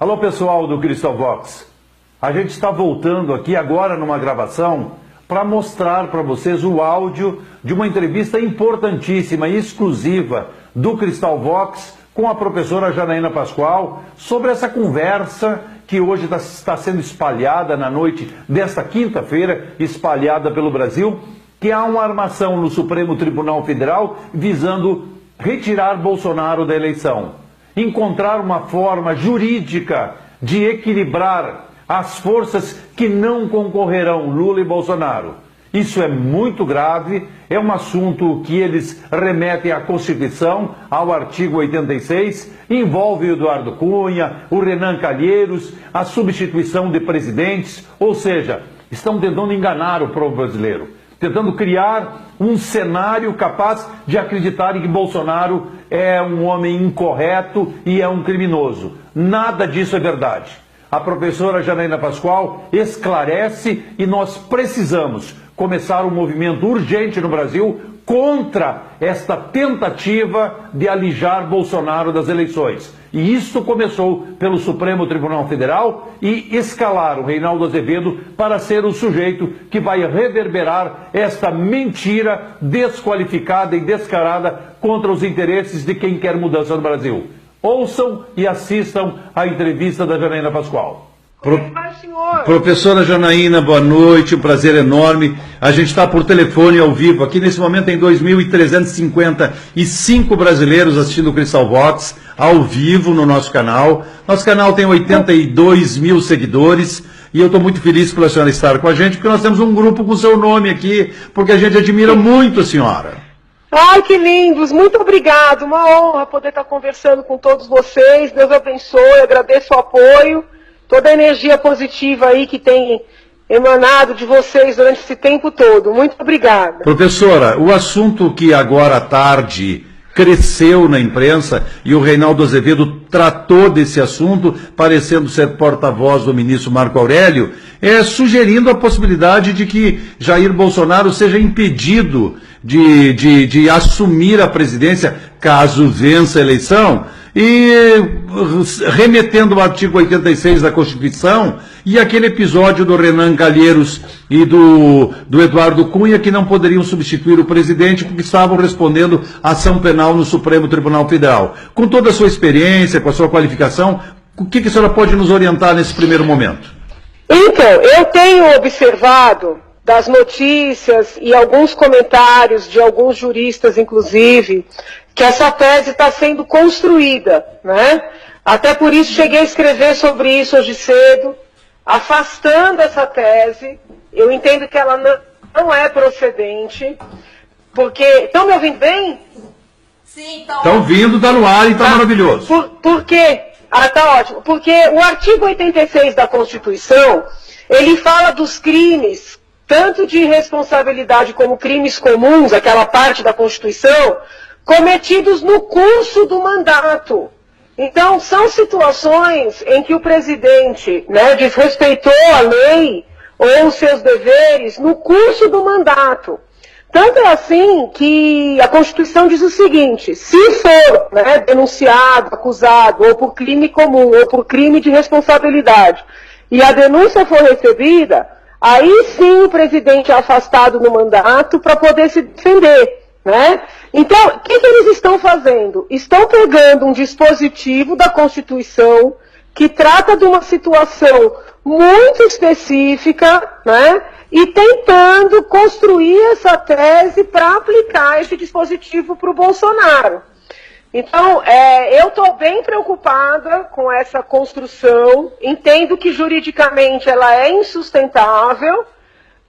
Alô pessoal do Cristalvox, a gente está voltando aqui agora numa gravação para mostrar para vocês o áudio de uma entrevista importantíssima e exclusiva do Cristalvox com a professora Janaína Pascoal sobre essa conversa que hoje está sendo espalhada na noite desta quinta-feira, espalhada pelo Brasil, que há uma armação no Supremo Tribunal Federal visando retirar Bolsonaro da eleição. Encontrar uma forma jurídica de equilibrar as forças que não concorrerão, Lula e Bolsonaro. Isso é muito grave, é um assunto que eles remetem à Constituição, ao artigo 86, envolve o Eduardo Cunha, o Renan Calheiros, a substituição de presidentes, ou seja, estão tentando enganar o povo brasileiro, tentando criar um cenário capaz de acreditarem que Bolsonaro é um homem incorreto e é um criminoso. Nada disso é verdade. A professora Janaína Pascoal esclarece e nós precisamos começar um movimento urgente no Brasil contra esta tentativa de alijar Bolsonaro das eleições. E isso começou pelo Supremo Tribunal Federal e escalaram Reinaldo Azevedo para ser o sujeito que vai reverberar esta mentira desqualificada e descarada contra os interesses de quem quer mudança no Brasil. Ouçam e assistam a entrevista da Janaína Pascoal. Professora Janaína, boa noite, um prazer enorme. A gente está por telefone ao vivo. Aqui nesse momento tem 2.355 brasileiros assistindo o Cristalvox ao vivo no nosso canal. Nosso canal tem 82 mil seguidores e eu estou muito feliz pela senhora estar com a gente, porque nós temos um grupo com seu nome aqui, porque a gente admira muito a senhora. Ai, que lindos, muito obrigado, uma honra poder estar conversando com todos vocês, Deus abençoe, agradeço o apoio, toda a energia positiva aí que tem emanado de vocês durante esse tempo todo, muito obrigada. Professora, o assunto que agora à tarde cresceu na imprensa e o Reinaldo Azevedo tratou desse assunto, parecendo ser porta-voz do ministro Marco Aurélio, sugerindo a possibilidade de que Jair Bolsonaro seja impedido de assumir a presidência caso vença a eleição, e remetendo ao artigo 86 da Constituição e aquele episódio do Renan Calheiros e do Eduardo Cunha, que não poderiam substituir o presidente porque estavam respondendo à ação penal no Supremo Tribunal Federal. Com toda a sua experiência, com a sua qualificação, o que a senhora pode nos orientar nesse primeiro momento? Então, eu tenho observado das notícias e alguns comentários de alguns juristas, inclusive, que essa tese está sendo construída, né? Até por isso cheguei a escrever sobre isso hoje cedo, afastando essa tese. Eu entendo que ela não é procedente, porque... Estão me ouvindo bem? Sim, estão ouvindo, está no ar e está maravilhoso. Por quê? Tá ótimo. Porque o artigo 86 da Constituição, ele fala dos crimes, tanto de responsabilidade como crimes comuns, aquela parte da Constituição, cometidos no curso do mandato. Então, são situações em que o presidente, desrespeitou a lei ou os seus deveres no curso do mandato. Tanto é assim que a Constituição diz o seguinte: se for denunciado, acusado, ou por crime comum, ou por crime de responsabilidade, e a denúncia for recebida, aí sim o presidente é afastado do mandato para poder se defender. Então, o que eles estão fazendo? Estão pegando um dispositivo da Constituição que trata de uma situação muito específica, e tentando construir essa tese para aplicar esse dispositivo para o Bolsonaro. Então, eu estou bem preocupada com essa construção, entendo que juridicamente ela é insustentável,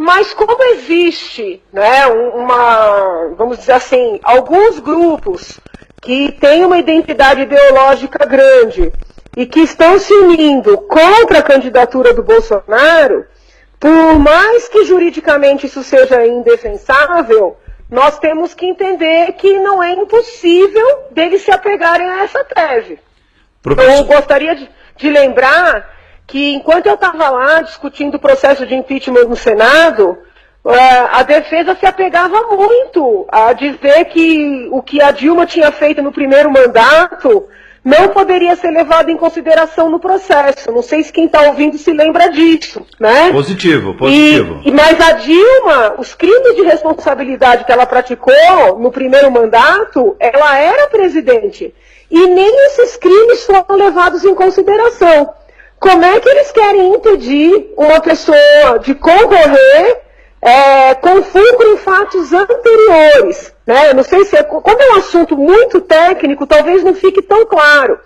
mas como existe, vamos dizer assim, alguns grupos que têm uma identidade ideológica grande e que estão se unindo contra a candidatura do Bolsonaro, por mais que juridicamente isso seja indefensável, nós temos que entender que não é impossível deles se apegarem a essa tese. Eu gostaria de lembrar que enquanto eu estava lá discutindo o processo de impeachment no Senado, a defesa se apegava muito a dizer que o que a Dilma tinha feito no primeiro mandato não poderia ser levado em consideração no processo. Não sei se quem está ouvindo se lembra disso, né? Positivo. Mas a Dilma, os crimes de responsabilidade que ela praticou no primeiro mandato, ela era presidente. E nem esses crimes foram levados em consideração. Como é que eles querem impedir uma pessoa de concorrer com fulcro em fatos anteriores? Né? Eu não sei se como é um assunto muito técnico, talvez não fique tão claro.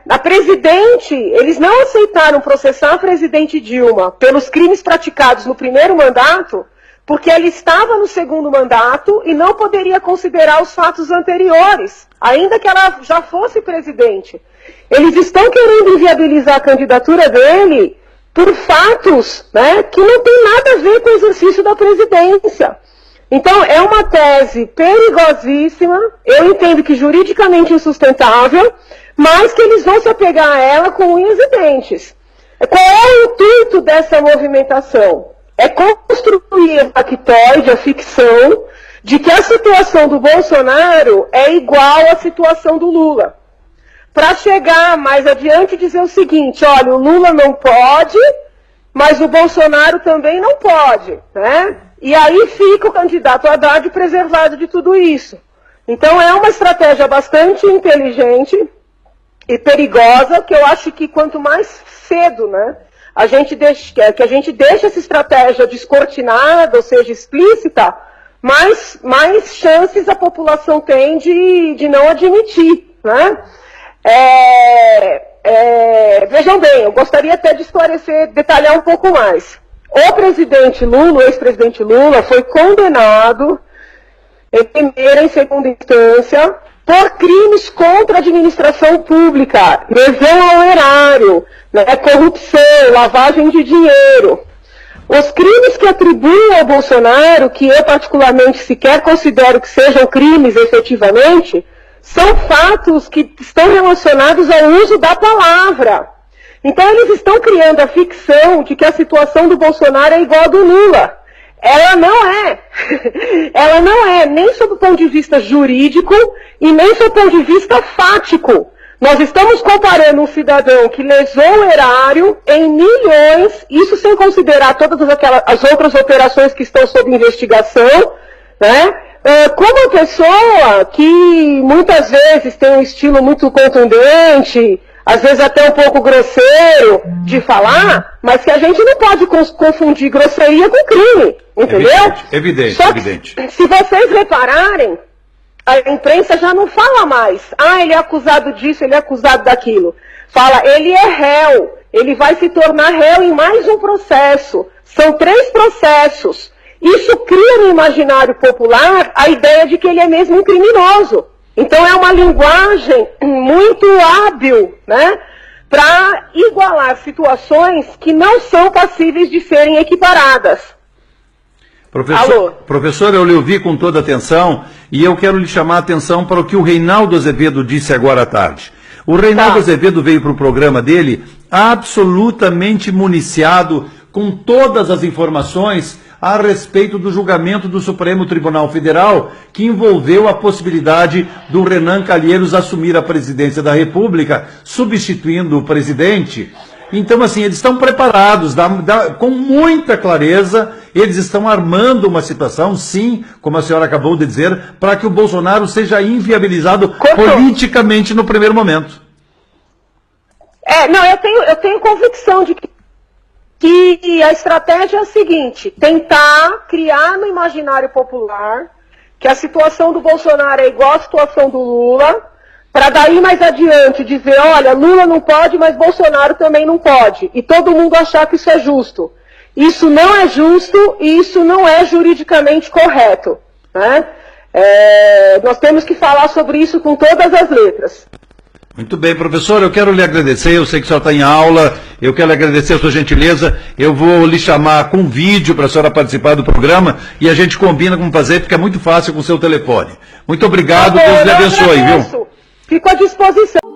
A presidente, eles não aceitaram processar a presidente Dilma pelos crimes praticados no primeiro mandato, porque ela estava no segundo mandato e não poderia considerar os fatos anteriores, ainda que ela já fosse presidente. Eles estão querendo inviabilizar a candidatura dele por fatos, né, que não tem nada a ver com o exercício da presidência. Então, é uma tese perigosíssima, eu entendo que juridicamente insustentável, mas que eles vão se apegar a ela com unhas e dentes. Qual é o intuito dessa movimentação? É construir a factoide, a ficção, de que a situação do Bolsonaro é igual à situação do Lula. Para chegar mais adiante e dizer o seguinte, olha, o Lula não pode, mas o Bolsonaro também não pode, né? E aí fica o candidato Haddad preservado de tudo isso. Então é uma estratégia bastante inteligente e perigosa, que eu acho que quanto mais cedo, né, a gente deixa essa estratégia descortinada, ou seja, explícita, mais chances a população tem de não admitir, né? Vejam bem, eu gostaria até de esclarecer, detalhar um pouco mais. O presidente Lula, o ex-presidente Lula, foi condenado em primeira e segunda instância por crimes contra a administração pública, lesão ao erário, né, corrupção, lavagem de dinheiro. Os crimes que atribuem ao Bolsonaro, que eu particularmente sequer considero que sejam crimes efetivamente, são fatos que estão relacionados ao uso da palavra. Então eles estão criando a ficção de que a situação do Bolsonaro é igual a do Lula. Ela não é. Ela não é, nem sob o ponto de vista jurídico e nem sob o ponto de vista fático. Nós estamos comparando um cidadão que lesou o erário em milhões, isso sem considerar todas as outras operações que estão sob investigação, né? Com uma pessoa que muitas vezes tem um estilo muito contundente, às vezes até um pouco grosseiro de falar, mas que a gente não pode confundir grosseria com crime, entendeu? Evidente. Se vocês repararem, a imprensa já não fala mais, ele é acusado disso, ele é acusado daquilo. Fala, ele é réu, ele vai se tornar réu em mais um processo. São 3 processos. Isso cria no imaginário popular a ideia de que ele é mesmo um criminoso. Então é uma linguagem muito hábil, né, para igualar situações que não são passíveis de serem equiparadas. Professor, eu lhe ouvi com toda atenção e eu quero lhe chamar a atenção para o que o Reinaldo Azevedo disse agora à tarde. O Reinaldo Azevedo veio para o programa dele absolutamente municiado com todas as informações a respeito do julgamento do Supremo Tribunal Federal, que envolveu a possibilidade do Renan Calheiros assumir a presidência da República, substituindo o presidente. Então, assim, eles estão preparados, com muita clareza, eles estão armando uma situação, sim, como a senhora acabou de dizer, para que o Bolsonaro seja inviabilizado politicamente no primeiro momento. Eu tenho convicção de que a estratégia é a seguinte, tentar criar no imaginário popular que a situação do Bolsonaro é igual à situação do Lula, para daí mais adiante dizer, olha, Lula não pode, mas Bolsonaro também não pode. E todo mundo achar que isso é justo. Isso não é justo e isso não é juridicamente correto, né? Nós temos que falar sobre isso com todas as letras. Muito bem, professor, eu quero lhe agradecer, eu sei que a senhora está em aula, eu quero lhe agradecer a sua gentileza, eu vou lhe chamar com vídeo para a senhora participar do programa e a gente combina como fazer, porque é muito fácil com o seu telefone. Muito obrigado, Deus lhe abençoe, viu? Fico à disposição.